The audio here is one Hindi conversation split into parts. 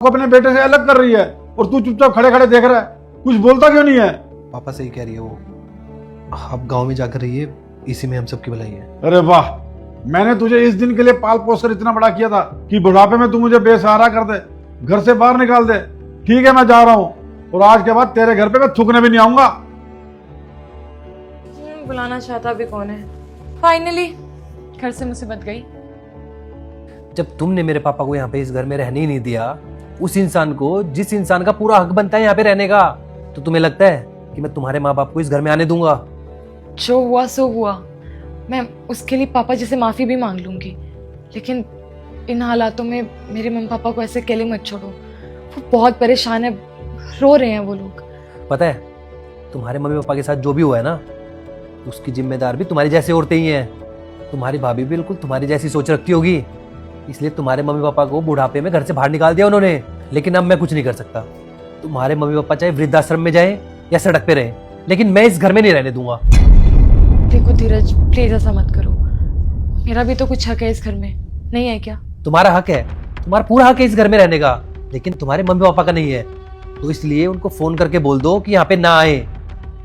को अपने बेटे से अलग कर रही है और तू चुपचाप खड़े खड़े देख रहा है, कुछ बोलता क्यों नहीं है? पापा सही कह रही है वो, आप गांव में जाकर रहिए, इसी में हम सबकी भलाई है। अरे वाह, मैंने तुझे इस दिन के लिए पाल पोस कर इतना बड़ा किया था कि बुढ़ापे में तू मुझे बेसहारा कर दे, घर से बाहर निकाल दे। ठीक है, मैं जा रहा हूँ और आज के बाद तेरे घर पे मैं थूकने भी नहीं आऊंगा। बुलाना चाहता भी कौन है? फाइनली घर से मुसीबत गई। जब तुमने मेरे पापा को यहाँ पे इस घर में रहने ही नहीं दिया, उस इंसान को जिस इंसान का पूरा हक बनता है यहाँ पे रहने का, तो तुम्हें लगता है कि मैं तुम्हारे माँ बाप को इस घर में आने दूंगा? जो हुआ सो हुआ, मैं उसके लिए पापा जी से माफी भी मांग लूंगी, लेकिन इन हालातों में मेरे मम्मी पापा को ऐसे अकेले मत छोड़ो। वो बहुत परेशान है, रो रहे हैं वो लोग। पता है, तुम्हारे मम्मी पापा के साथ जो भी हुआ है ना, उसकी जिम्मेदार भी तुम्हारी जैसी औरतें ही हैं। तुम्हारी भाभी बिल्कुल तुम्हारी जैसी सोच रखती होगी, इसलिए तुम्हारे मम्मी पापा को बुढ़ापे में घर से बाहर निकाल दिया उन्होंने। लेकिन अब मैं कुछ नहीं कर सकता। तुम्हारे मम्मी पापा चाहे वृद्धाश्रम में जाएं या सड़क पे रहें, लेकिन मैं इस घर में नहीं रहने दूंगा। देखो धीरज, प्लीज ऐसा मत करो। मेरा भी तो कुछ हक है इस घर में, नहीं है क्या? तुम्हारा हक है, तुम्हारा पूरा हक है इस घर में रहने का, लेकिन तुम्हारे मम्मी पापा का नहीं है। तो इसलिए उनको फोन करके बोल दो कि यहाँ पे ना आए,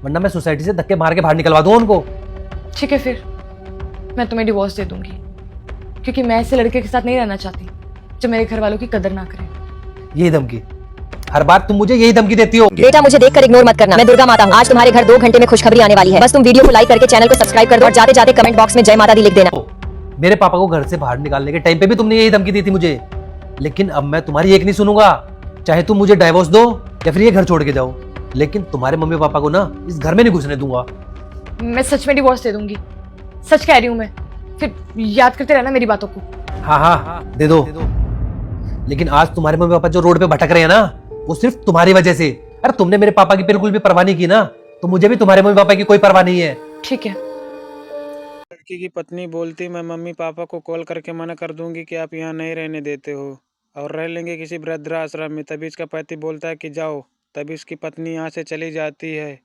वरना मैं सोसाइटी से धक्के मार के बाहर निकलवा दूं उनको। ठीक है, फिर मैं तुम्हें डिवोर्स दे दूंगी, क्योंकि मैं ऐसे लड़के के साथ नहीं रहना चाहती जो मेरे घर वालों की कदर ना करे। यही धमकी, हर बार तुम मुझे यही धमकी देती हो। बेटा मुझे देखकर इग्नोर मत करना, मैं दुर्गा माता हूँ। आज तुम्हारे घर 2 घंटे में खुशखबरी आने वाली है। बस तुम वीडियो को लाइक करके चैनल को सब्सक्राइब कर दो और जाते जाते कमेंट बॉक्स में जय माता दी लिख देना। मेरे पापा को घर से बाहर निकालने के टाइम पे भी तुमने यही धमकी दी थी मुझे, लेकिन अब मैं तुम्हारी एक नहीं सुनूंगा। चाहे तुम मुझे डाइवोर्स दो या फिर ये घर छोड़ के जाओ, लेकिन तुम्हारे मम्मी पापा को ना इस घर में नहीं घुसने दूंगा। मैं सच में डिवोर्स दे दूंगी, सच कह रही हूँ मैं। फिर याद करते रहना मेरी बातों को। हाँ हाँ दे दो, लेकिन आज तुम्हारे मम्मी पापा जो रोड पे भटक रहे हैं ना, वो सिर्फ तुम्हारी वजह से। अरे तुमने मेरे पापा की बिल्कुल भी परवाह नहीं की ना, तो मुझे भी तुम्हारे मम्मी पापा की कोई परवाह नहीं है। ठीक है। लड़की की पत्नी बोलती, मैं मम्मी पापा को कॉल करके मना कर दूंगी कि आप यहाँ नहीं रहने देते हो और रह लेंगे किसी वृद्धाश्रम में। तभी इसका पति बोलता है कि जाओ, तभी इसकी पत्नी यहाँ से चली जाती है।